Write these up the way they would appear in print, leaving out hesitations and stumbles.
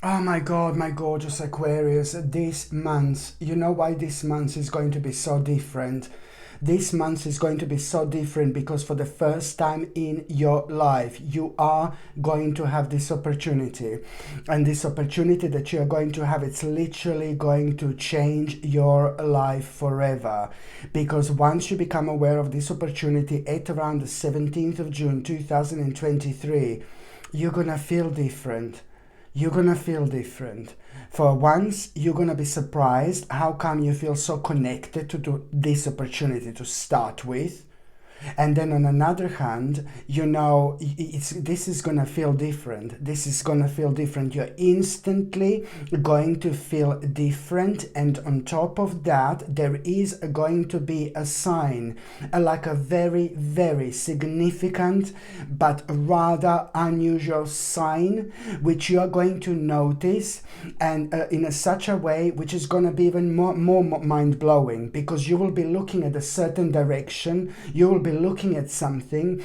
Oh my God, my gorgeous Aquarius, this month, you know why this month is going to be so different? This month is going to be so different because for the first time in your life, you are going to have this opportunity. And this opportunity that you are going to have, it's literally going to change your life forever. Because once you become aware of this opportunity at around the 17th of June 2023, you're gonna feel different. You're gonna feel different. For once, you're gonna be surprised how come you feel so connected to this opportunity to start with. And then on another hand, you know, this is gonna feel different. This is gonna feel different. You're instantly going to feel different, and on top of that, there is going to be a sign, like a very, very significant but rather unusual sign, which you are going to notice, and in such a way which is going to be even more mind-blowing, because you will be looking at a certain direction, you will be looking at something,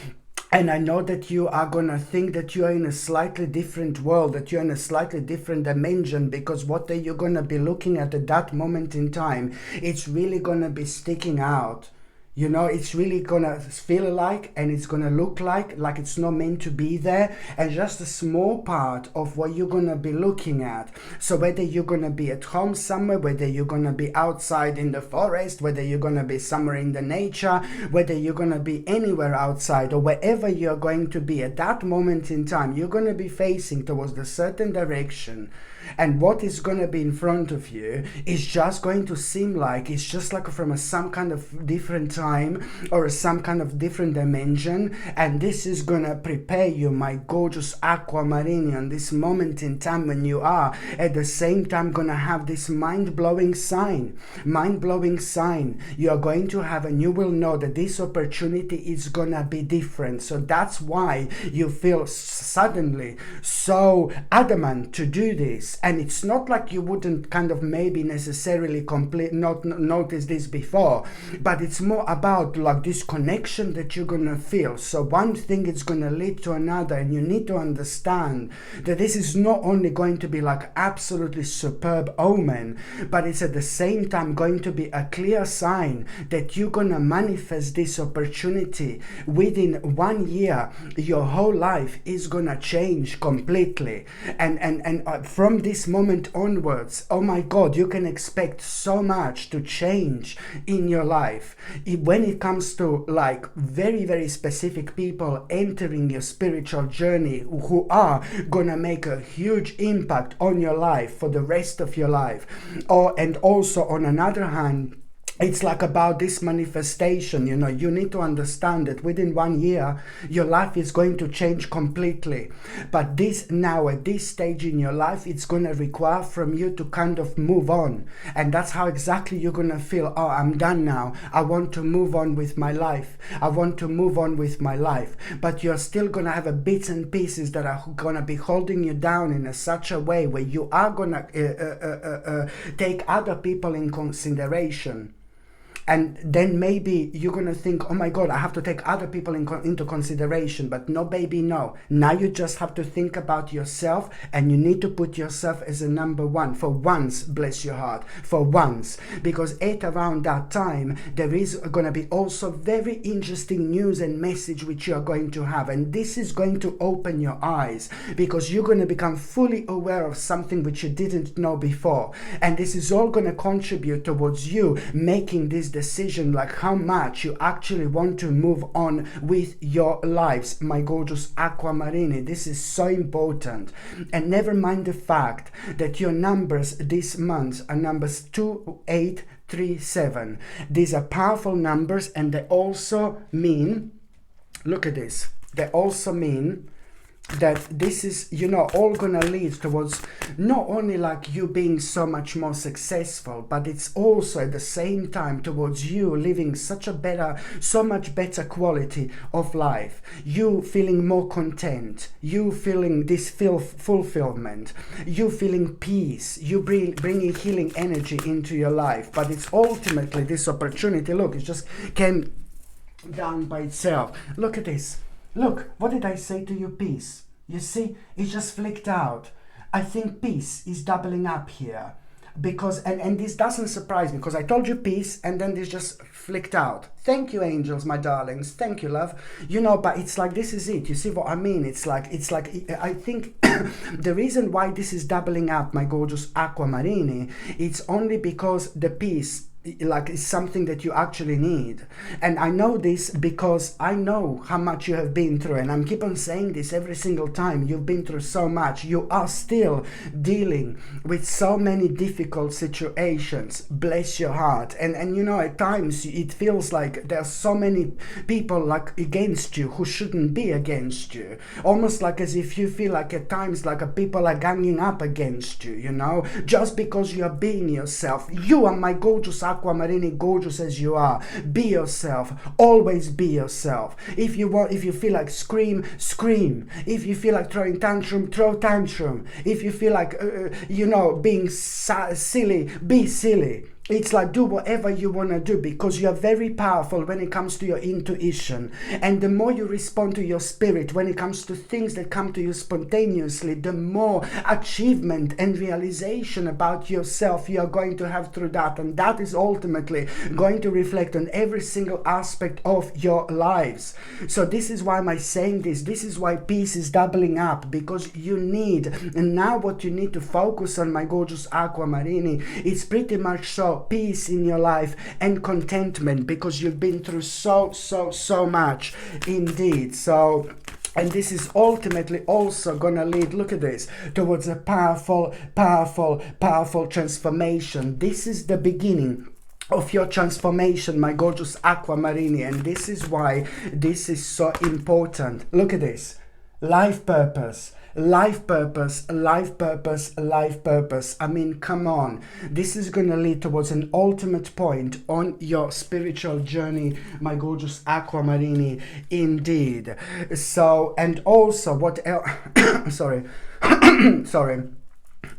and I know that you are going to think that you are in a slightly different world, that you're in a slightly different dimension, because what are you going to be looking at that moment in time, it's really going to be sticking out. You know, it's really gonna feel like, and it's gonna look like it's not meant to be there, and just a small part of what you're gonna be looking at. So whether you're gonna be at home somewhere, whether you're gonna be outside in the forest, whether you're gonna be somewhere in the nature, whether you're gonna be anywhere outside, or wherever you're going to be at that moment in time, you're gonna be facing towards a certain direction. And what is going to be in front of you is just going to seem like it's just like from some kind of different time or some kind of different dimension. And this is going to prepare you, my gorgeous Aquamarinian, this moment in time when you are at the same time going to have this mind-blowing sign. Mind-blowing sign. You are going to have, and you will know that this opportunity is going to be different. So that's why you feel suddenly so adamant to do this. And it's not like you wouldn't kind of maybe necessarily not notice this before, but it's more about like this connection that you're gonna feel. So one thing is gonna lead to another, and you need to understand that this is not only going to be like absolutely superb omen, but it's at the same time going to be a clear sign that you're gonna manifest this opportunity within 1 year. Your whole life is gonna change completely, and from this moment onwards, oh my God, you can expect so much to change in your life. When it comes to like very, very specific people entering your spiritual journey who are gonna make a huge impact on your life for the rest of your life. And also on another hand, it's like about this manifestation, you know, you need to understand that within 1 year, your life is going to change completely. But this now, at this stage in your life, it's going to require from you to kind of move on. And that's how exactly you're going to feel, oh, I'm done now. I want to move on with my life. I want to move on with my life. But you're still going to have a bits and pieces that are going to be holding you down in such a way where you are going to take other people in consideration. And then maybe you're going to think, oh my God, I have to take other people into consideration. But no, baby, no. Now you just have to think about yourself, and you need to put yourself as a number one. For once, bless your heart, for once. Because at around that time, there is going to be also very interesting news and message which you are going to have. And this is going to open your eyes, because you're going to become fully aware of something which you didn't know before. And this is all going to contribute towards you making this decision, like how much you actually want to move on with your lives, my gorgeous Aquamarini. This is so important. And never mind the fact that your numbers this month are numbers 2, 8, 3, 7. These are powerful numbers, and they also mean, look at this, they also mean that this is, you know, all gonna lead towards not only like you being so much more successful, but it's also at the same time towards you living so much better quality of life, you feeling more content, you feeling this fulfillment, you feeling peace, you bringing healing energy into your life. But it's ultimately this opportunity, look, it just came down by itself. Look at this. Look, what did I say to you? Peace. You see, it just flicked out. I think peace is doubling up here. Because and this doesn't surprise me, because I told you peace and then this just flicked out. Thank you, angels, my darlings. Thank you, love. You know, but it's like, this is it. You see what I mean? It's like I think the reason why this is doubling up, my gorgeous aquamarini, it's only because the peace, like, is something that you actually need. And I know this because I know how much you have been through, and I'm keep on saying this every single time. You've been through so much. You are still dealing with so many difficult situations. Bless your heart. And you know, at times it feels like there's so many people like against you who shouldn't be against you, almost like as if you feel like at times like people are ganging up against you, you know, just because you are being yourself. You are my gorgeous aquamarini, gorgeous as you are. Be yourself. Always be yourself. If you feel like scream, scream. If you feel like throwing tantrum, throw tantrum. If you feel like you know, being silly, be silly. It's like, do whatever you want to do, because you are very powerful when it comes to your intuition. And the more you respond to your spirit when it comes to things that come to you spontaneously, the more achievement and realization about yourself you are going to have through that. And that is ultimately going to reflect on every single aspect of your lives. So this is why I'm saying this. This is why peace is doubling up, because you need, and now what you need to focus on, my gorgeous aquamarini, is pretty much so peace in your life and contentment, because you've been through so much indeed. So, and this is ultimately also gonna lead, look at this, towards a powerful transformation. This is the beginning of your transformation, my gorgeous aquamarini, and this is why this is so important. Look at this. Life purpose. Life purpose, life purpose, life purpose. I mean, come on. This is going to lead towards an ultimate point on your spiritual journey, my gorgeous aquamarini, indeed. So, and also what else? Sorry. Sorry.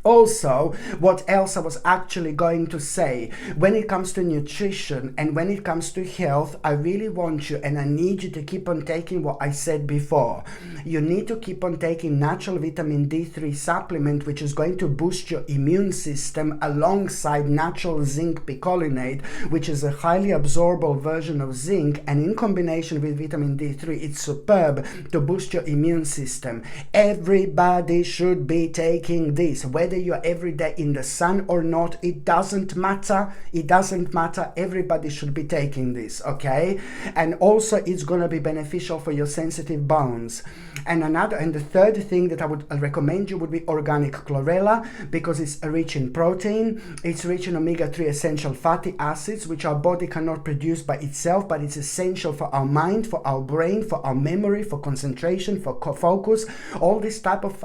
Also, what else I was actually going to say, when it comes to nutrition and when it comes to health, I really want you and I need you to keep on taking what I said before. You need to keep on taking natural vitamin D3 supplement, which is going to boost your immune system, alongside natural zinc picolinate, which is a highly absorbable version of zinc, and in combination with vitamin D3, it's superb to boost your immune system. Everybody should be taking this. Whether you're every day in the sun or not, it doesn't matter. It doesn't matter. Everybody should be taking this, okay? And also, it's going to be beneficial for your sensitive bones. And the third thing that I would recommend you would be organic chlorella, because it's rich in protein, it's rich in omega-3 essential fatty acids, which our body cannot produce by itself, but it's essential for our mind, for our brain, for our memory, for concentration, for focus, all this type of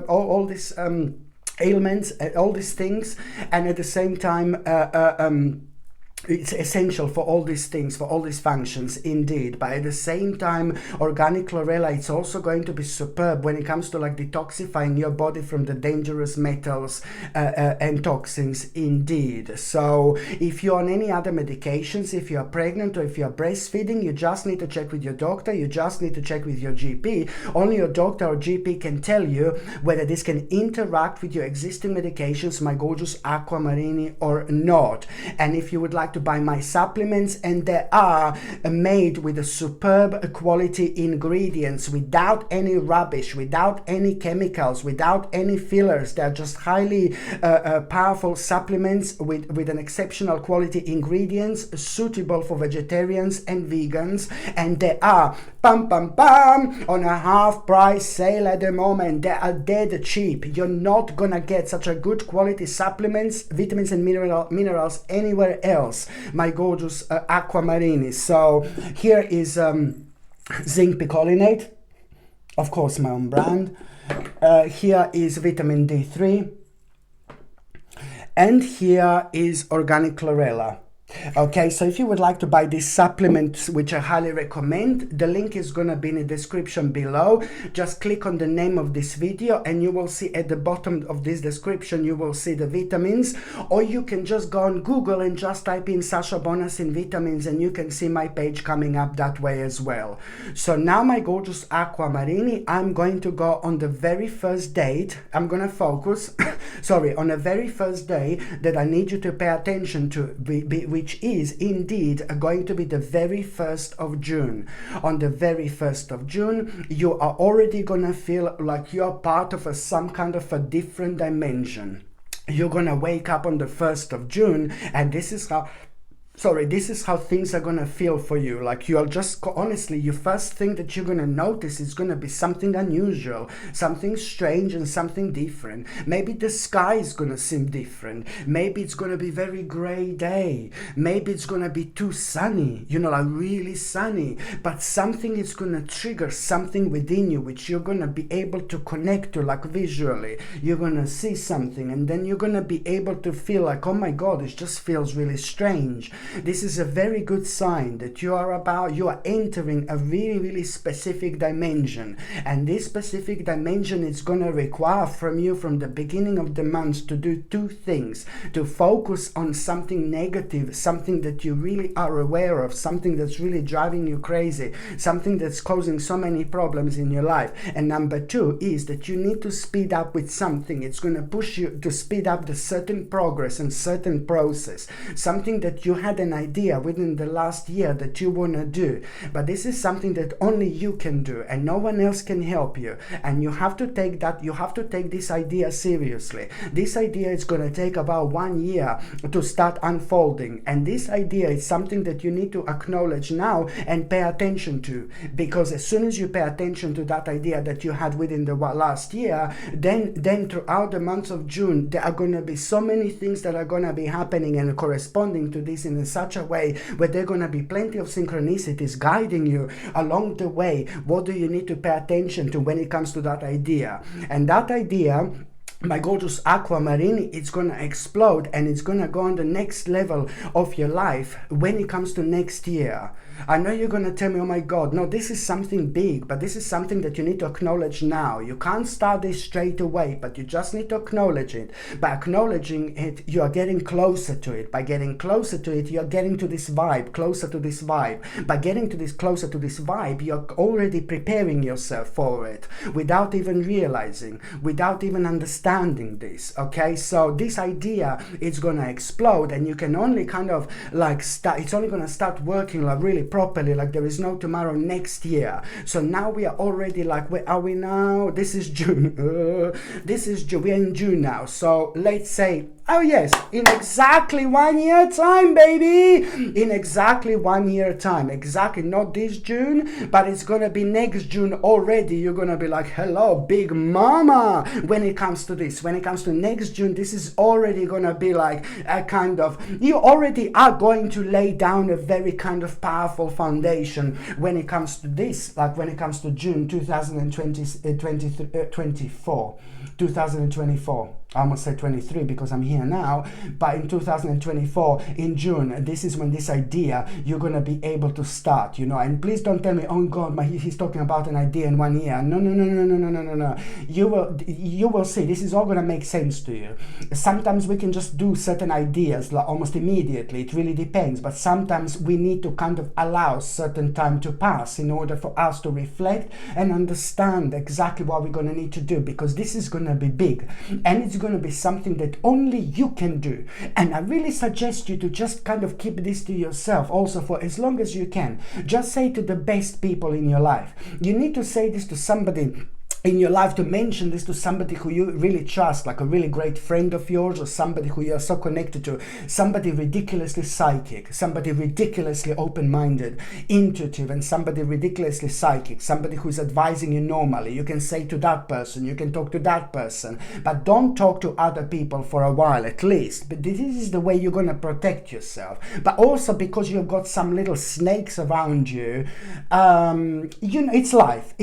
all this ailments, all these things. And at the same time, it's essential for all these things, for all these functions, indeed. But at the same time, organic chlorella, it's also going to be superb when it comes to like detoxifying your body from the dangerous metals and toxins, indeed. So if you're on any other medications, if you're pregnant or if you're breastfeeding, you just need to check with your doctor. You just need to check with your GP. Only your doctor or GP can tell you whether this can interact with your existing medications, my gorgeous aquamarini, or not. And if you would like to buy my supplements, and they are made with a superb quality ingredients, without any rubbish, without any chemicals, without any fillers. They're just highly powerful supplements with an exceptional quality ingredients, suitable for vegetarians and vegans, and they are on a half price sale at the moment. They are dead cheap. You're not gonna get such a good quality supplements, vitamins and minerals anywhere else, my gorgeous aquamarini. So here is zinc picolinate, of course my own brand. Here is vitamin D3, and here is organic chlorella. Okay, so if you would like to buy these supplements, which I highly recommend, the link is going to be in the description below. Just click on the name of this video and you will see at the bottom of this description, you will see the vitamins, or you can just go on Google and just type in Sasha Bonasin vitamins and you can see my page coming up that way as well. So now, my gorgeous Aquamarini, I'm going to go on the very first date. I'm going to focus, sorry, on the very first day that I need you to pay attention to, which is indeed going to be the very 1st of June. On the very 1st of June, you are already gonna feel like you're part of some kind of a different dimension. You're gonna wake up on the 1st of June, and this is how things are gonna feel for you. Like, you're just, honestly, your first thing that you're gonna notice is gonna be something unusual, something strange and something different. Maybe the sky is gonna seem different. Maybe it's gonna be very gray day. Maybe it's gonna be too sunny, you know, like really sunny. But something is gonna trigger something within you, which you're gonna be able to connect to, like visually. You're gonna see something, and then you're gonna be able to feel like, oh my God, it just feels really strange. This is a very good sign that you are entering a really, really specific dimension. And this specific dimension is going to require from you, from the beginning of the month, to do two things: to focus on something negative, something that you really are aware of, something that's really driving you crazy, something that's causing so many problems in your life. And number two is that you need to speed up with something. It's going to push you to speed up the certain progress and certain process, something that you had an idea within the last year that you want to do, but this is something that only you can do and no one else can help you. And you have to take this idea seriously. This idea is going to take about 1 year to start unfolding, and this idea is something that you need to acknowledge now and pay attention to, because as soon as you pay attention to that idea that you had within the last year, then throughout the month of June, there are going to be so many things that are going to be happening and corresponding to this in such a way where there are going to be plenty of synchronicities guiding you along the way. What do you need to pay attention to when it comes to that idea? And that idea, my gorgeous Aquamarine, it's gonna explode, and it's gonna go on the next level of your life when it comes to next year. I know you're gonna tell me, oh my God, no, this is something big, but this is something that you need to acknowledge now. You can't start this straight away, but you just need to acknowledge it. By acknowledging it, you are getting closer to it. By getting closer to it, you're getting to this vibe, closer to this vibe. By getting to this closer to this vibe, you're already preparing yourself for it without even realizing, without even understanding this. Okay, so this idea, it's gonna explode, and you can only kind of like start, it's only gonna start working like really properly, like there is no tomorrow next year. So now we are already like, where are we now? This is June. This is June. We're in June now. So let's say, oh yes, in exactly 1 year time, baby. In exactly 1 year time. Exactly, not this June, but it's gonna be next June already. You're gonna be like, hello, big mama. When it comes to this, when it comes to next June, this is already gonna be like a kind of, you already are going to lay down a very kind of powerful foundation when it comes to this, like when it comes to June 2024. I almost said 23 because I'm here now, but in 2024, in June, this is when this idea, you're going to be able to start, you know. And please don't tell me, oh God, he's talking about an idea in 1 year. No. You will see, this is all going to make sense to you. Sometimes we can just do certain ideas like almost immediately. It really depends. But sometimes we need to kind of allow certain time to pass in order for us to reflect and understand exactly what we're going to need to do, because this is going to be big, and it's going to be something that only you can do. And I really suggest you to just kind of keep this to yourself also for as long as you can. Just say to the best people in your life. You need to say this to somebody in your life, to mention this to somebody who you really trust, like a really great friend of yours, or somebody who you are so connected to, somebody ridiculously psychic, somebody ridiculously open-minded, intuitive, and somebody ridiculously psychic, somebody who's advising you normally. You can say to that person, you can talk to that person, but don't talk to other people for a while at least. But this is the way you're going to protect yourself. But also because you've got some little snakes around you, you know, it's life,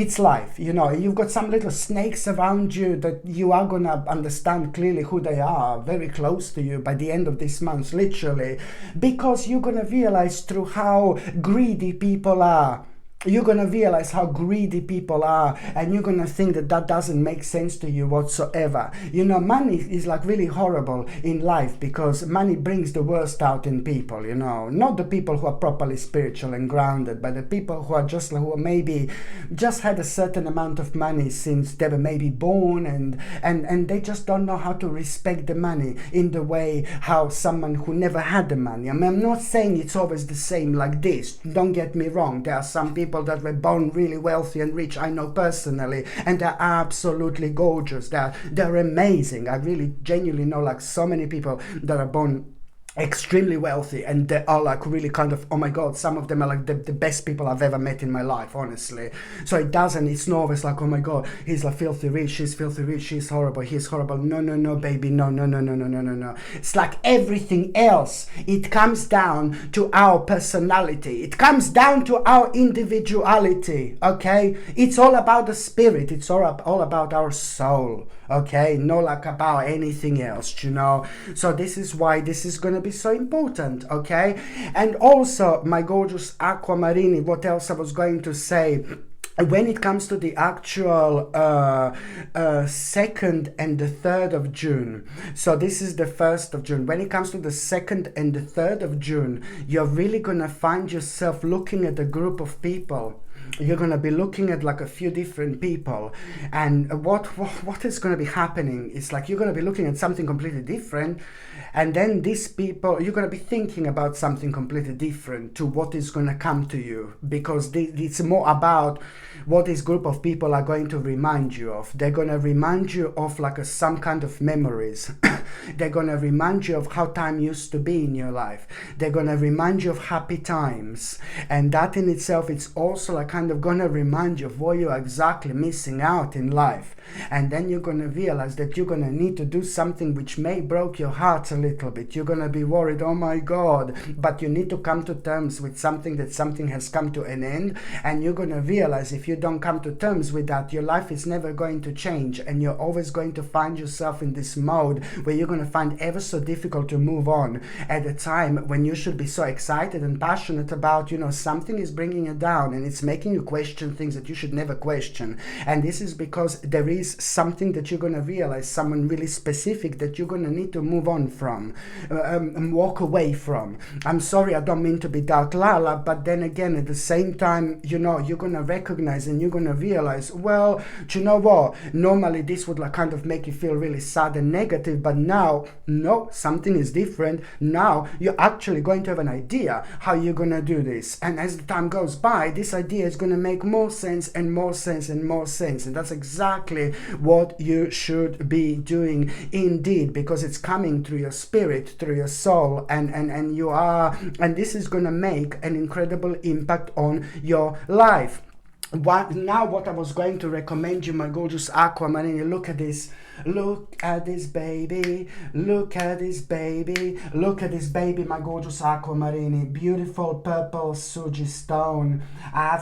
you know, you've got some little snakes around you that you are going to understand clearly who they are, very close to you by the end of this month, literally, because you're going to realize through how greedy people are. You're going to realize how greedy people are, and you're going to think that that doesn't make sense to you whatsoever. You know, money is like really horrible in life because money brings the worst out in people, you know. Not the people who are properly spiritual and grounded, but the people who are just like, who maybe just had a certain amount of money since they were maybe born, and they just don't know how to respect the money in the way how someone who never had the money. I mean, I'm not saying it's always the same like this. Don't get me wrong. There are some people that were born really wealthy and rich, I know personally, and they're absolutely gorgeous. They're amazing. I really genuinely know like so many people that are born extremely wealthy, and they are like really kind of, oh my god, some of them are like the best people I've ever met in my life, honestly. So it's not always like, oh my god, he's like filthy rich, she's filthy rich, she's horrible, he's horrible. No, baby, no. It's like everything else. It comes down to our personality. It comes down to our individuality, okay? It's all about the spirit. It's all about our soul, okay? Not like about anything else, you know? So this is why this is going to be so important, okay? And also, my gorgeous aquamarini, what else I was going to say, when it comes to the actual 2nd and the 3rd of June, so this is the 1st of June, when it comes to the 2nd and the 3rd of June, you're really gonna find yourself looking at a group of people. You're going to be looking at like a few different people, and what is going to be happening is like you're going to be looking at something completely different, and then these people, you're going to be thinking about something completely different to what is going to come to you, because it's more about what this group of people are going to remind you of. They're going to remind you of like some kind of memories. They're going to remind you of how time used to be in your life. They're going to remind you of happy times, and that in itself, it's also like kind of going to remind you of what you're exactly missing out in life. And then you're going to realize that you're going to need to do something which may break your heart a little bit. You're going to be worried, oh my god, but you need to come to terms with something has come to an end, and you're going to realize if you don't come to terms with that, your life is never going to change, and you're always going to find yourself in this mode where you're going to find ever so difficult to move on at a time when you should be so excited and passionate about, you know, something is bringing you down and it's making you question things that you should never question. And this is because there is something that you're going to realize, someone really specific that you're going to need to move on from, and walk away from. I'm sorry, I don't mean to be dark Lala, but then again, at the same time, you know, you're going to recognize and you're going to realize, well, do you know what? Normally this would like kind of make you feel really sad and negative, but now, no, something is different. Now you're actually going to have an idea how you're going to do this. And as the time goes by, this idea is going to make more sense and more sense and more sense. And that's exactly what you should be doing indeed, because it's coming through your spirit, through your soul, and you are, and this is going to make an incredible impact on your life. What I was going to recommend you, my gorgeous aquamarine, look at this. Look at this baby, look at this baby, look at this baby, my gorgeous aquamarine. Beautiful purple Suji stone. I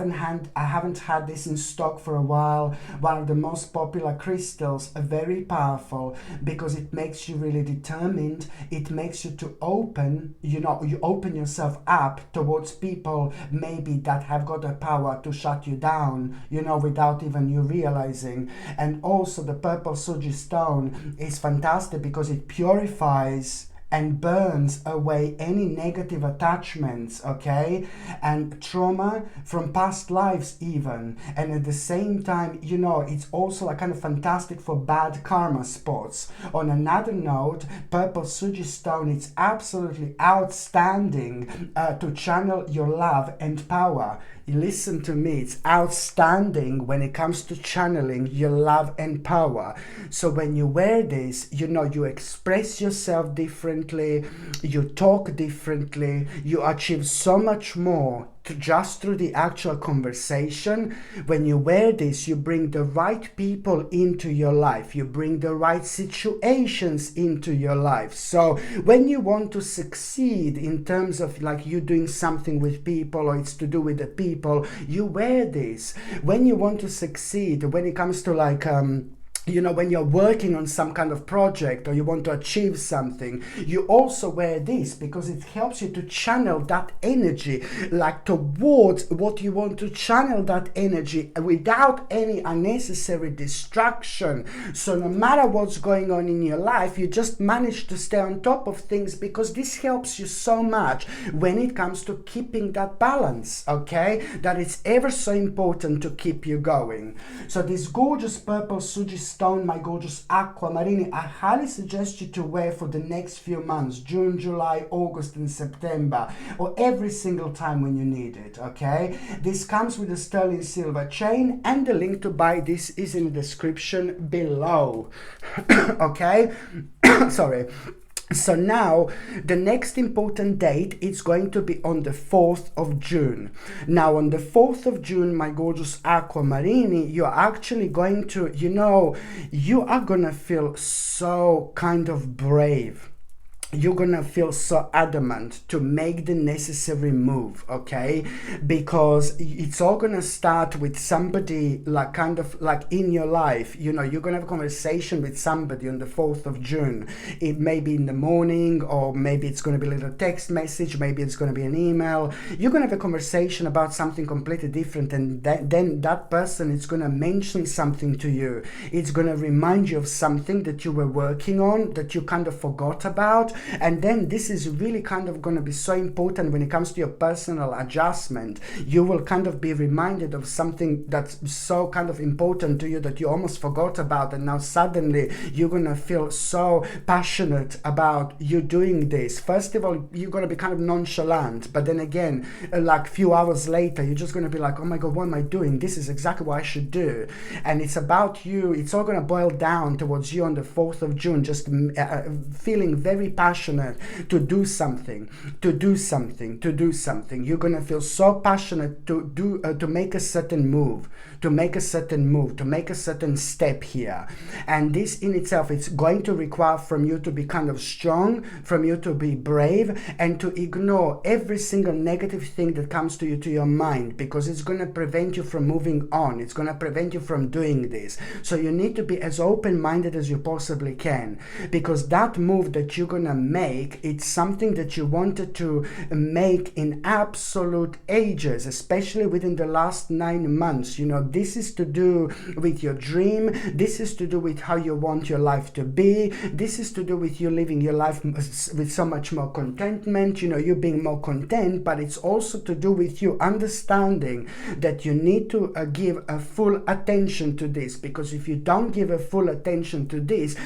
haven't had this in stock for a while. One of the most popular crystals, very powerful, because it makes you really determined. It makes you to open, you know, you open yourself up towards people maybe that have got the power to shut you down, you know, without even you realizing. And also the purple Suji stone is fantastic because it purifies and burns away any negative attachments, okay, and trauma from past lives even. And at the same time, you know, it's also like kind of fantastic for bad karma spots. On another note, purple Suji stone, it's absolutely outstanding to channel your love and power. Listen to me, it's outstanding when it comes to channeling your love and power. So when you wear this, you know, you express yourself differently, you talk differently, you achieve so much more just through the actual conversation. When you wear this, you bring the right people into your life, you bring the right situations into your life. So when you want to succeed in terms of like you doing something with people, or it's to do with the people, you wear this. When you want to succeed, when it comes to like when you're working on some kind of project or you want to achieve something, you also wear this because it helps you to channel that energy like towards what you want to channel, that energy without any unnecessary distraction. So no matter what's going on in your life, you just manage to stay on top of things, because this helps you so much when it comes to keeping that balance, okay? That is ever so important to keep you going. So this gorgeous purple Suji stone, my gorgeous aquamarine, I highly suggest you to wear for the next few months, June, July, August and September, or every single time when you need it, okay? This comes with a sterling silver chain, and the link to buy this is in the description below. Okay? Sorry. So now the next important date is going to be on the 4th of June. Now on the 4th of June, my gorgeous aquamarine, you're actually going to, you are gonna feel so kind of brave. You're gonna feel so adamant to make the necessary move, okay? Because it's all gonna start with somebody like kind of like in your life. You're gonna have a conversation with somebody on the 4th of June. It may be in the morning, or maybe it's gonna be a little text message, maybe it's gonna be an email. You're gonna have a conversation about something completely different, and then that person is gonna mention something to you. It's gonna remind you of something that you were working on, that you kind of forgot about. And then this is really kind of going to be so important when it comes to your personal adjustment. You will kind of be reminded of something that's so kind of important to you that you almost forgot about, and now suddenly you're going to feel so passionate about you doing this. First of all, you're going to be kind of nonchalant, but then again, like a few hours later, you're just going to be like, oh my God, what am I doing? This is exactly what I should do. And it's about you. It's all going to boil down towards you on the 4th of June, just feeling very passionate to do something. You're gonna feel so passionate to make a certain move, to make a certain step here. And this in itself, it's going to require from you to be kind of strong, from you to be brave, and to ignore every single negative thing that comes to you, to your mind, because it's going to prevent you from moving on. It's going to prevent you from doing this. So you need to be as open-minded as you possibly can, because that move that you're going to make, it's something that you wanted to make in absolute ages, especially within the last 9 months. This is to do with your dream. This is to do with how you want your life to be. This is to do with you living your life with so much more contentment, you being more content. But it's also to do with you understanding that you need to give a full attention to this, because if you don't give a full attention to this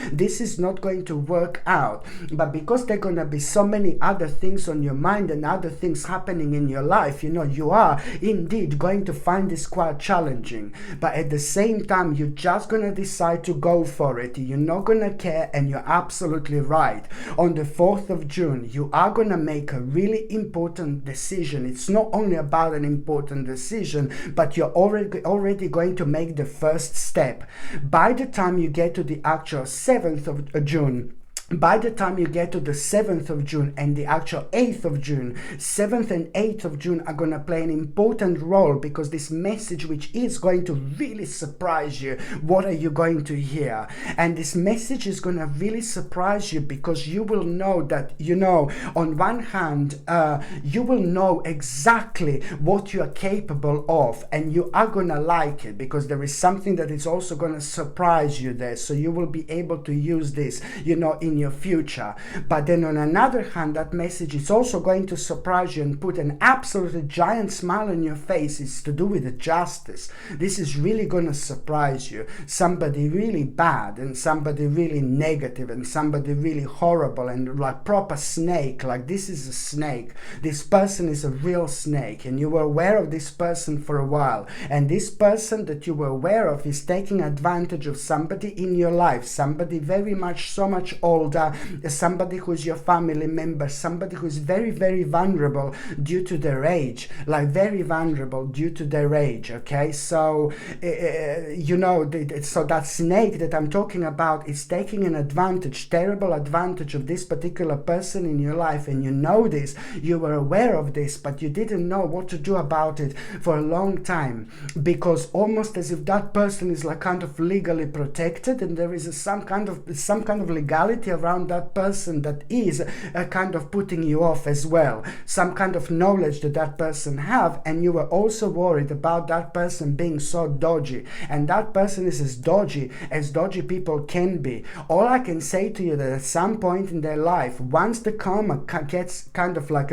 is not going to work out. But because there are going to be so many other things on your mind and other things happening in your life, you are indeed going to find this quite challenging. But at the same time, you're just going to decide to go for it. You're not going to care, and you're absolutely right. On the 4th of June, you are going to make a really important decision. It's not only about an important decision, but you're already going to make the first step. By the time you get to the actual 7th of June, by the time you get to the 7th of June and the actual 8th of June, 7th and 8th of June are going to play an important role, because this message, which is going to really surprise you, what are you going to hear? And this message is going to really surprise you, because you will know that, on one hand, you will know exactly what you are capable of, and you are going to like it, because there is something that is also going to surprise you there. So you will be able to use this, in your future. But then on another hand, that message is also going to surprise you and put an absolutely giant smile on your face. It's to do with the justice. This is really going to surprise you. Somebody really bad, and somebody really negative, and somebody really horrible, and like proper snake. Like, this is a snake. This person is a real snake, and you were aware of this person for a while, and this person that you were aware of is taking advantage of somebody in your life, somebody very much, so much older, called somebody who's your family member, somebody who's very, very vulnerable due to their age, like very vulnerable due to their age, okay? So, you know, so that snake that I'm talking about is taking an advantage, terrible advantage of this particular person in your life, and you know this, you were aware of this, but you didn't know what to do about it for a long time, because almost as if that person is like kind of legally protected, and there is some kind of legality around that person that is kind of putting you off as well, some kind of knowledge that that person have, and you were also worried about that person being so dodgy, and that person is as dodgy people can be. All I can say to you that at some point in their life, once the karma gets kind of like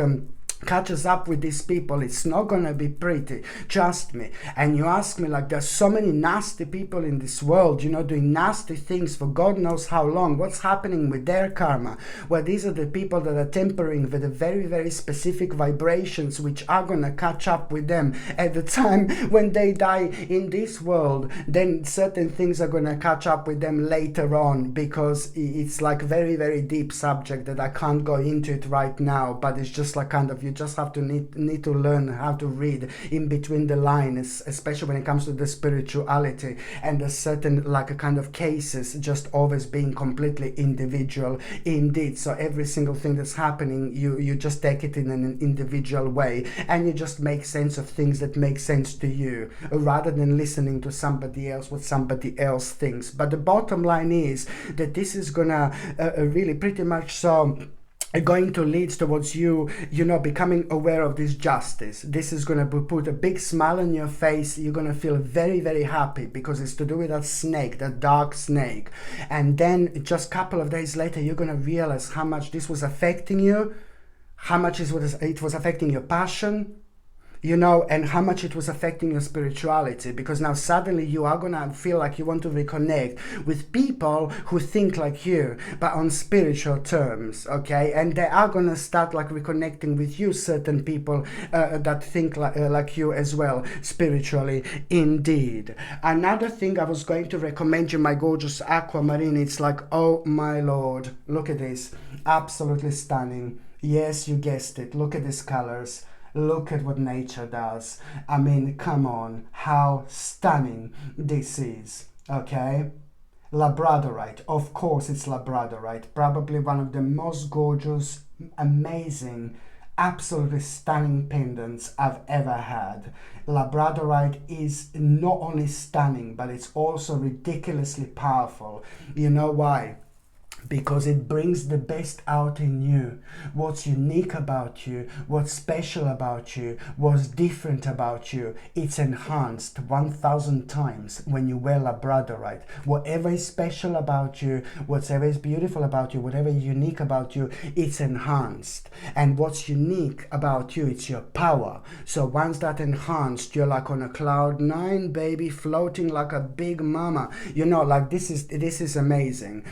catches up with these people, it's not gonna be pretty, trust me. And you ask me, like, there's so many nasty people in this world, you know, doing nasty things for God knows how long. What's happening with their karma? Well, these are the people that are tempering with the very, very specific vibrations which are gonna catch up with them at the time when they die in this world. Then certain things are gonna catch up with them later on, because it's like very, very deep subject that I can't go into it right now, but it's just like kind of, you just have to need to learn how to read in between the lines, especially when it comes to the spirituality and the certain like a kind of cases just always being completely individual indeed. So every single thing that's happening, you just take it in an individual way, and you just make sense of things that make sense to you, rather than listening to somebody else what somebody else thinks. But the bottom line is that this is gonna really pretty much so going to lead towards you know, becoming aware of this justice. This is going to put a big smile on your face. You're going to feel very, very happy, because it's to do with that snake, that dark snake. And then just a couple of days later, you're going to realize how much this was affecting you, how much it was affecting your passion, you know, and how much it was affecting your spirituality, because now suddenly you are gonna feel like you want to reconnect with people who think like you, but on spiritual terms, okay? And they are gonna start like reconnecting with you, certain people that think like you as well, spiritually, indeed. Another thing I was going to recommend you, my gorgeous aquamarine, it's like, oh my Lord, look at this, absolutely stunning. Yes, you guessed it, look at these colors. Look at what nature does. I mean, come on, how stunning this is, okay? Labradorite, of course it's labradorite, probably one of the most gorgeous, amazing, absolutely stunning pendants I've ever had. Labradorite is not only stunning, but it's also ridiculously powerful. You know why? Because it brings the best out in you. What's unique about you, what's special about you, what's different about you, it's enhanced 1,000 times when you wear labradorite. Whatever is special about you, whatever is beautiful about you, whatever is unique about you, it's enhanced. And what's unique about you, it's your power. So once that enhanced, you're like on a cloud 9, baby, floating like a big mama. You know, like this is amazing.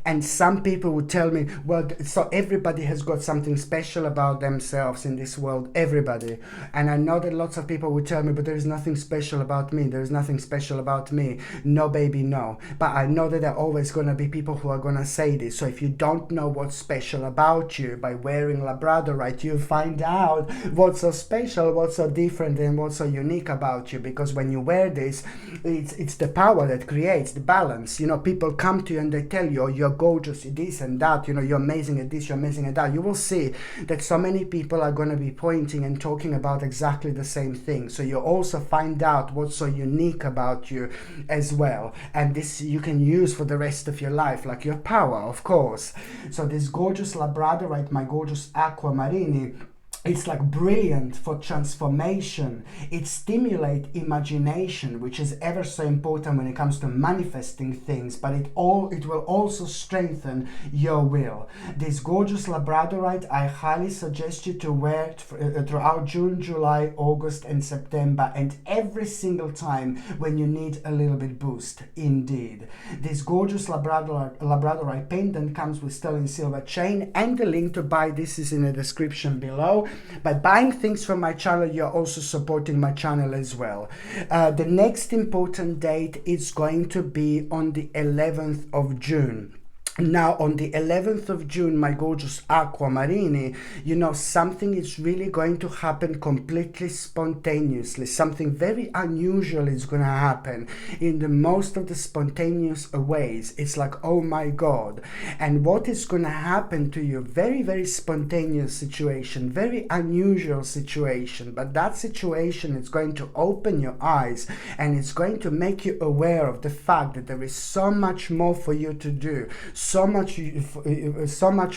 And some people would tell me, well, so everybody has got something special about themselves in this world, everybody. And I know that lots of people would tell me, but there is nothing special about me. There is nothing special about me. No, baby, no. But I know that there are always going to be people who are going to say this. So if you don't know what's special about you, by wearing labradorite, you find out what's so special, what's so different, and what's so unique about you. Because when you wear this, it's the power that creates the balance. You know, people come to you and they tell you, oh, you're gorgeous, this and that, you know, you're amazing at this, you're amazing at that. You will see that so many people are going to be pointing and talking about exactly the same thing. So you also find out what's so unique about you as well. And this you can use for the rest of your life, like your power, of course. So this gorgeous labradorite, my gorgeous aquamarine, it's like brilliant for transformation. It stimulates imagination, which is ever so important when it comes to manifesting things, but it will also strengthen your will. This gorgeous labradorite, I highly suggest you to wear throughout June, July, August and September, and every single time when you need a little bit boost, indeed. This gorgeous labradorite pendant comes with sterling silver chain, and the link to buy this is in the description below. By buying things from my channel, you're also supporting my channel as well. The next important date is going to be on the 11th of June. Now, on the 11th of June, my gorgeous Aquamarini, you know, something is really going to happen completely spontaneously. Something very unusual is going to happen in the most of the spontaneous ways. It's like, oh my God. And what is going to happen to you? Very, very spontaneous situation, very unusual situation. But that situation is going to open your eyes and it's going to make you aware of the fact that there is so much more for you to do. So much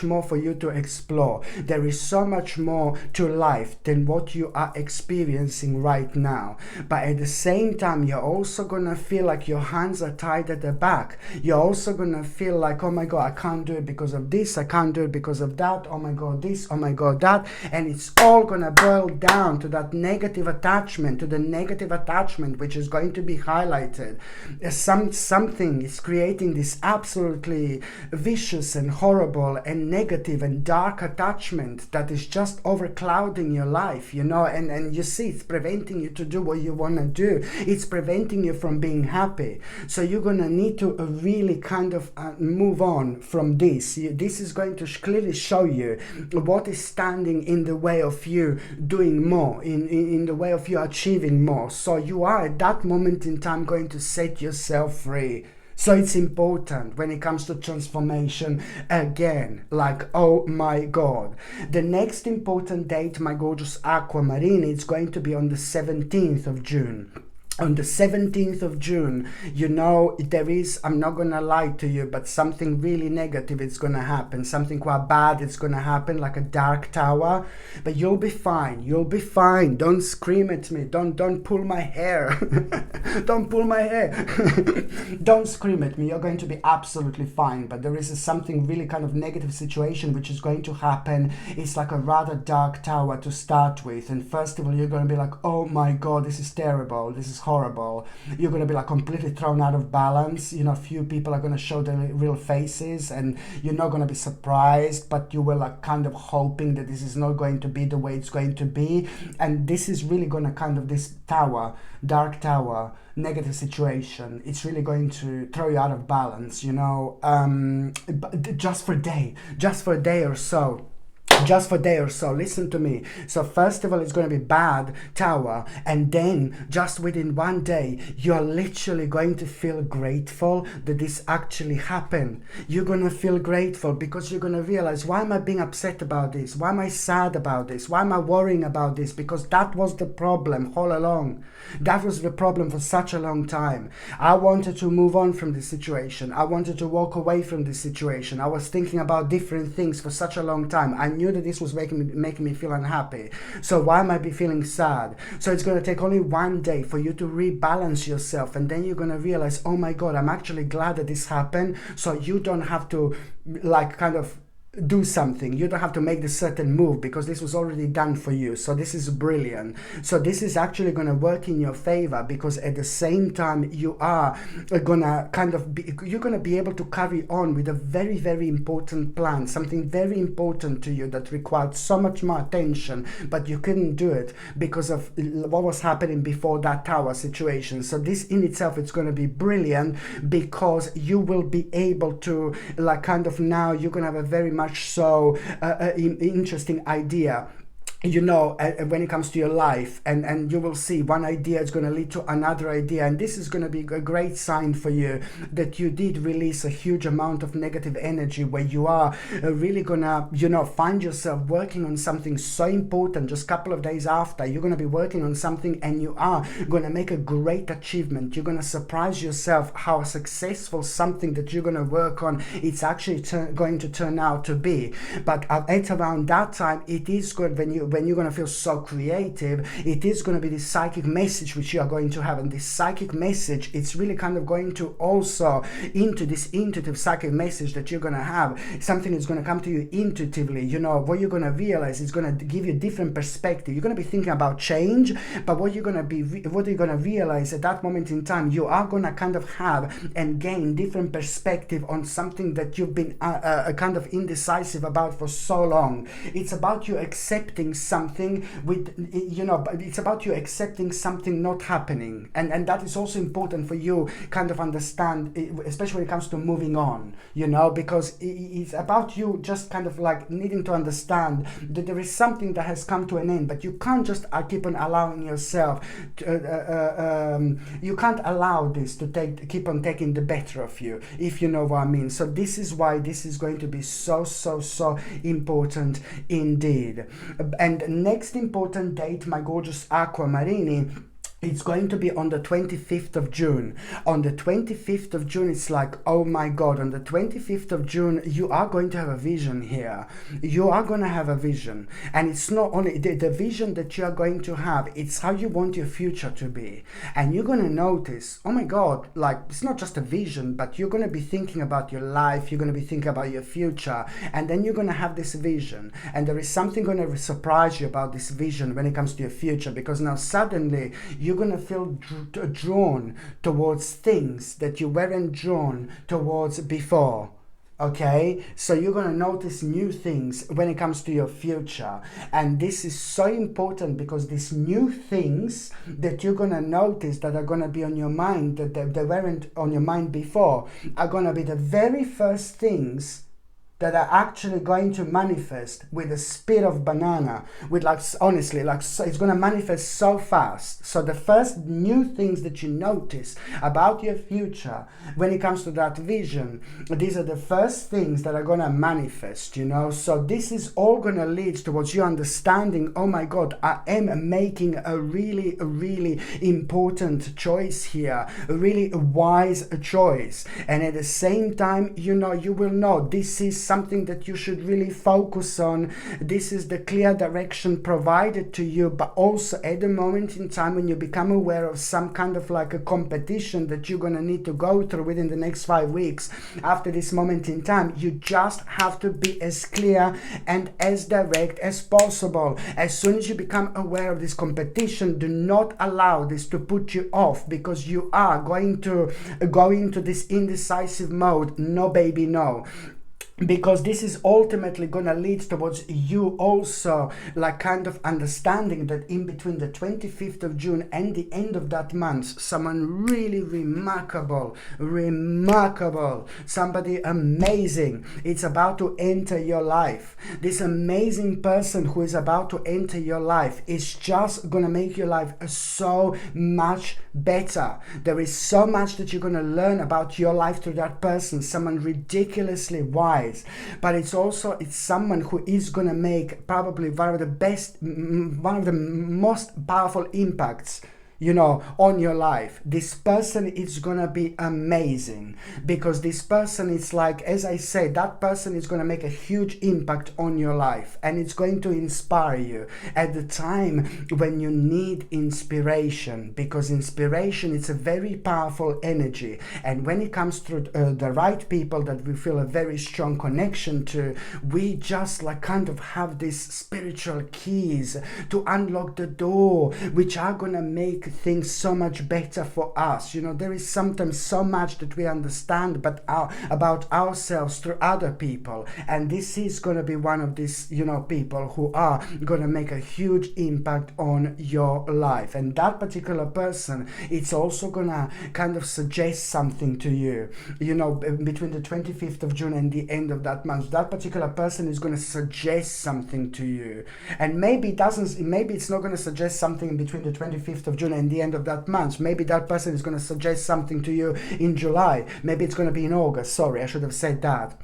more for you to explore. There is so much more to life than what you are experiencing right now. But at the same time, you're also gonna feel like your hands are tied at the back. You're also gonna feel like, oh my God, I can't do it because of this, I can't do it because of that, oh my God this, oh my God that. And it's all gonna boil down to that negative attachment, to the negative attachment which is going to be highlighted. Something is creating this absolutely vicious and horrible and negative and dark attachment that is just overclouding your life, you know, and you see it's preventing you to do what you want to do. It's preventing you from being happy. So you're going to need to really kind of move on from this. This is going to clearly show you what is standing in the way of you doing more, in the way of you achieving more. So you are at that moment in time going to set yourself free. So it's important when it comes to transformation, again, like, oh my God. The next important date, my gorgeous Aquamarine, is going to be on the 17th of June. On the 17th of June, you know, there is, I'm not going to lie to you, but something really negative is going to happen. Something quite bad is going to happen, like a dark tower. But you'll be fine. You'll be fine. Don't scream at me. Don't pull my hair. Don't pull my hair. Don't scream at me. You're going to be absolutely fine. But there is something really kind of negative situation which is going to happen. It's like a rather dark tower to start with. And first of all, you're going to be like, oh my God, this is terrible. This is horrible. You're going to be like completely thrown out of balance. You know, few people are going to show their real faces and you're not going to be surprised, but you were like kind of hoping that this is not going to be the way it's going to be. And this is really going to kind of, this tower, dark tower, negative situation, it's really going to throw you out of balance, you know, just for a day or so. Just for a day or so, listen to me. So first of all, it's going to be bad tower, and then just within one day, you're literally going to feel grateful that this actually happened. You're going to feel grateful because you're going to realize, why am I being upset about this? Why am I sad about this? Why am I worrying about this? Because that was the problem all along. That was the problem for such a long time. I wanted to move on from this situation. I wanted to walk away from this situation. I was thinking about different things for such a long time. I knew that this was making me feel unhappy. So why am I feeling sad? So it's going to take only one day for you to rebalance yourself, and then you're going to realize, oh my God, I'm actually glad that this happened. So you don't have to like kind of do something. You don't have to make this certain move because this was already done for you. So this is brilliant. So this is actually going to work in your favor because at the same time you are going to kind of be, you're going to be able to carry on with a very, very important plan, something very important to you that required so much more attention, but you couldn't do it because of what was happening before that tower situation. So this in itself, it's going to be brilliant because you will be able to like kind of, now you're going to have a very much so interesting idea, you know, when it comes to your life, and you will see one idea is going to lead to another idea, and this is going to be a great sign for you that you did release a huge amount of negative energy, where you are really gonna, you know, find yourself working on something so important. Just a couple of days after, you're going to be working on something and you are going to make a great achievement. You're going to surprise yourself how successful something that you're going to work on, it's actually going to turn out to be. But at around that time, it is good when you're going to feel so creative, it is going to be this psychic message which you are going to have. And this psychic message, it's really kind of going to also into this intuitive psychic message that you're going to have. Something is going to come to you intuitively, you know, what you're going to realize is going to give you a different perspective. You're going to be thinking about change, but what you're going to realize at that moment in time, you are going to kind of have and gain different perspective on something that you've been kind of indecisive about for so long. It's about you accepting something with, you know, it's about you accepting something not happening. And that is also important for you kind of understand, especially when it comes to moving on, you know, because it's about you just kind of like needing to understand that there is something that has come to an end, but you can't just keep on allowing yourself to, you can't allow this to keep on taking the better of you, if you know what I mean. So this is why this is going to be so important indeed. And next important date, my gorgeous Aquamarini, it's going to be on the 25th of June. On the 25th of June, it's like, oh my God, on the 25th of June, you are going to have a vision here. You are going to have a vision. And it's not only the vision that you are going to have, it's how you want your future to be. And you're going to notice, oh my God, like, it's not just a vision, but you're going to be thinking about your life. You're going to be thinking about your future. And then you're going to have this vision. And there is something going to surprise you about this vision when it comes to your future, because now suddenly you're going to feel drawn towards things that you weren't drawn towards before. Okay, so you're going to notice new things when it comes to your future. And this is so important, because these new things that you're going to notice that are going to be on your mind, that they weren't on your mind before, are going to be the very first things that are actually going to manifest with the speed of banana, with like, honestly, like, so it's going to manifest so fast. So the first new things that you notice about your future when it comes to that vision, these are the first things that are going to manifest, you know. So this is all going to lead towards you understanding, oh my God, I am making a really important choice here, a really wise choice. And at the same time, you know, you will know this is something that you should really focus on. This is the clear direction provided to you, but also at the moment in time when you become aware of some kind of like a competition that you're going to need to go through within the next 5 weeks after this moment in time, you just have to be as clear and as direct as possible. As soon as you become aware of this competition, do not allow this to put you off, because you are going to go into this indecisive mode. No, baby, no. Because this is ultimately going to lead towards you also like kind of understanding that in between the 25th of June and the end of that month, someone really remarkable, somebody amazing, it's about to enter your life. This amazing person who is about to enter your life is just going to make your life so much better. There is so much that you're going to learn about your life through that person, someone ridiculously wise. But it's someone who is going to make probably one of the most powerful impacts, you know, on your life. This person is gonna be amazing, because this person is like, as I said, that person is gonna make a huge impact on your life, and it's going to inspire you at the time when you need inspiration, because inspiration is a very powerful energy. And when it comes to the right people that we feel a very strong connection to, we just like kind of have these spiritual keys to unlock the door, which are gonna make things so much better for us. You know, there is sometimes so much that we understand but about ourselves through other people, and this is going to be one of these, you know, people who are going to make a huge impact on your life. And that particular person, it's also going to kind of suggest something to you, you know, between the 25th of June and the end of that month. That particular person is going to suggest something to you, and maybe it's not going to suggest something between the 25th of June and the end of that month. Maybe that person is going to suggest something to you in July. Maybe it's going to be in August. Sorry, I should have said that.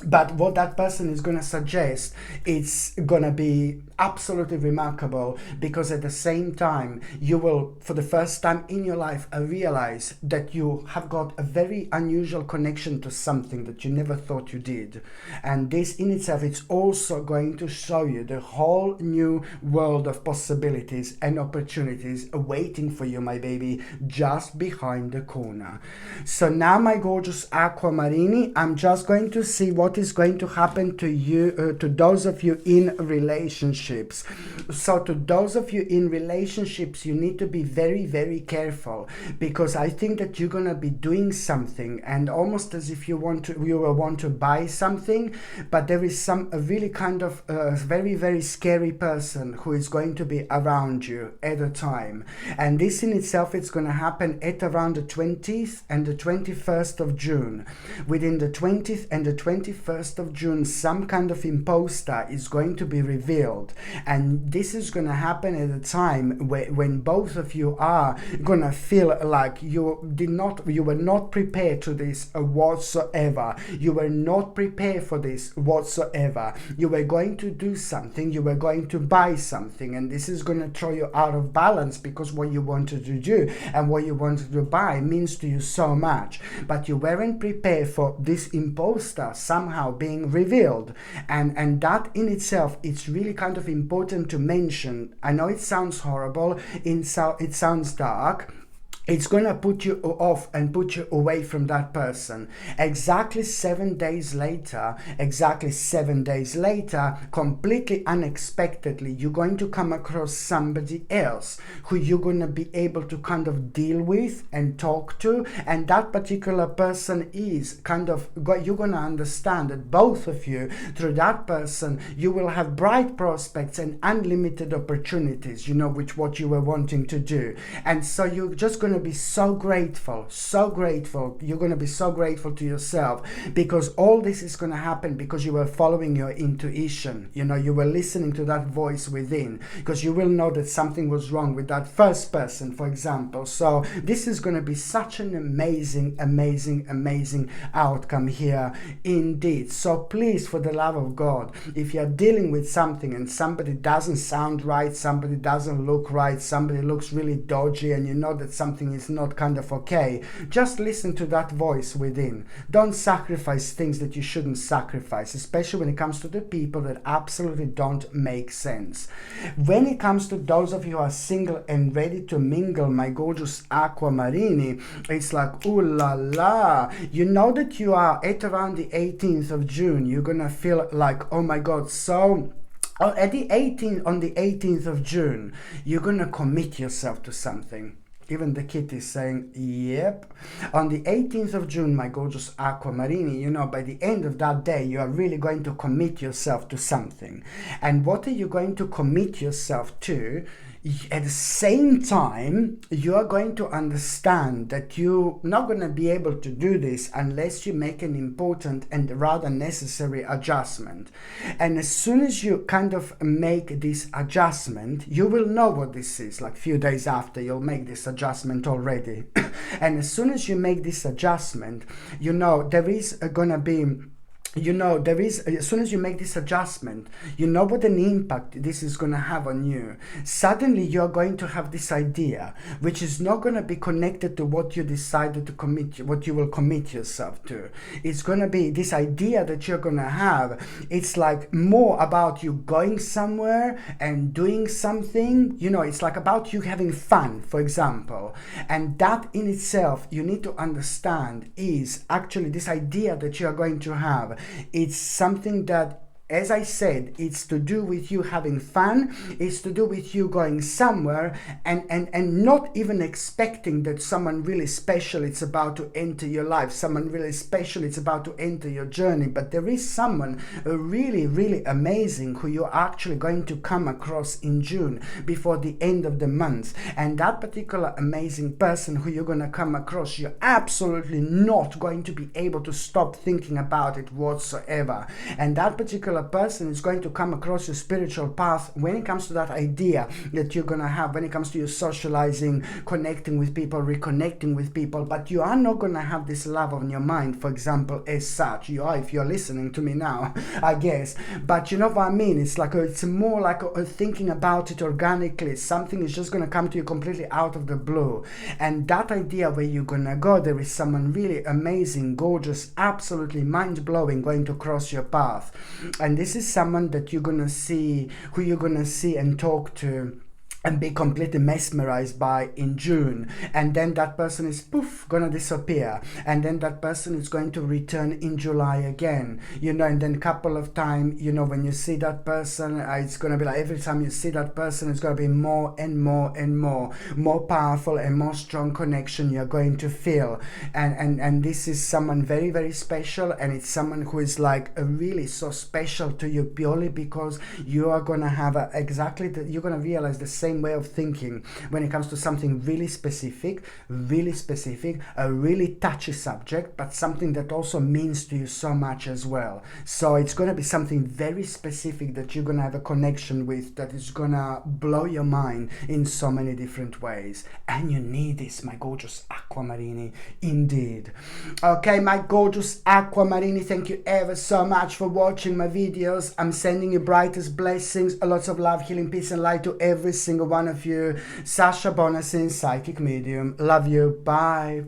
But what that person is going to suggest, it's going to be absolutely remarkable, because at the same time, you will, for the first time in your life, realize that you have got a very unusual connection to something that you never thought you did. And this in itself, it's also going to show you the whole new world of possibilities and opportunities waiting for you, my baby, just behind the corner. So now, my gorgeous Aquamarini, I'm just going to see what what is going to happen to you, to those of you in relationships. So to those of you in relationships, you need to be very, very careful, because I think that you're gonna be doing something, and almost as if you will want to buy something, but there is a really kind of very, very scary person who is going to be around you at a time. And this in itself, it's going to happen at around the 20th and the 21st of June. Within the 20th and the 21st of June, some kind of imposter is going to be revealed. And this is going to happen at a time when both of you are going to feel like you were not prepared to this whatsoever. You were not prepared for this whatsoever. You were going to do something, you were going to buy something, and this is going to throw you out of balance, because what you wanted to do and what you wanted to buy means to you so much, but you weren't prepared for this imposter somehow being revealed. And that in itself, it's really kind of important to mention. I know it sounds horrible, it sounds dark. It's going to put you off and put you away from that person. Exactly 7 days later, completely unexpectedly, you're going to come across somebody else who you're going to be able to kind of deal with and talk to. And that particular person is kind of, you're going to understand that both of you, through that person, you will have bright prospects and unlimited opportunities, you know, with what you were wanting to do. And so you're just going to be so grateful. You're going to be so grateful to yourself, because all this is going to happen because you were following your intuition. You know, you were listening to that voice within, because you will know that something was wrong with that first person, for example. So this is going to be such an amazing outcome here indeed. So please, for the love of God, if you're dealing with something and somebody doesn't sound right, somebody doesn't look right, somebody looks really dodgy, and you know that something is not kind of okay, just listen to that voice within. Don't sacrifice things that you shouldn't sacrifice, especially when it comes to the people that absolutely don't make sense. When it comes to those of you who are single and ready to mingle, my gorgeous aquamarini, it's like, ooh la la. You know that you are at around the 18th of June, you're gonna feel like, oh my God, so on the 18th of June, you're gonna commit yourself to something. Even the kitty is saying, yep. On the 18th of June, my gorgeous aquamarini, you know, by the end of that day, you are really going to commit yourself to something. And what are you going to commit yourself to? At the same time, you are going to understand that you're not going to be able to do this unless you make an important and rather necessary adjustment. And as soon as you kind of make this adjustment, you will know what this is. Like a few days after, you'll make this adjustment already. And as soon as you make this adjustment, you know, there is going to be, you know, as soon as you make this adjustment, you know what an impact this is going to have on you. Suddenly you're going to have this idea, which is not going to be connected to what you decided to commit, what you will commit yourself to. It's going to be this idea that you're going to have. It's like more about you going somewhere and doing something, you know, it's like about you having fun, for example. And that in itself, you need to understand, is actually this idea that you're going to have. It's something that, as I said, it's to do with you having fun, it's to do with you going somewhere and not even expecting that someone really special is about to enter your life, someone really special is about to enter your journey, but there is someone really, really amazing who you're actually going to come across in June before the end of the month. And that particular amazing person who you're going to come across, you're absolutely not going to be able to stop thinking about it whatsoever. And that particular person is going to come across your spiritual path when it comes to that idea that you're going to have, when it comes to your socializing, connecting with people, reconnecting with people, but you are not going to have this love on your mind, for example, as such. You are, if you're listening to me now, I guess, but you know what I mean. It's like it's more like thinking about it organically. Something is just going to come to you completely out of the blue, and that idea where you're going to go, there is someone really amazing, gorgeous, absolutely mind-blowing going to cross your path. And this is someone that you're gonna see, who you're gonna see and talk to and be completely mesmerized by in June, and then that person is poof gonna disappear, and then that person is going to return in July again, you know, and then couple of time, you know, when you see that person, it's gonna be like every time you see that person, it's gonna be more and more and more powerful and more strong connection you're going to feel, and this is someone very, very special, and it's someone who is like really so special to you purely because you are gonna have you're gonna realize the same way of thinking when it comes to something really specific, a really touchy subject, but something that also means to you so much as well. So it's going to be something very specific that you're going to have a connection with, that is going to blow your mind in so many different ways. And you need this, my gorgeous Aquamarini, indeed. Okay, my gorgeous Aquamarini, thank you ever so much for watching my videos. I'm sending you brightest blessings, a lot of love, healing, peace and light to every single one of you. Sasha Bonasin, psychic medium. Love you. Bye.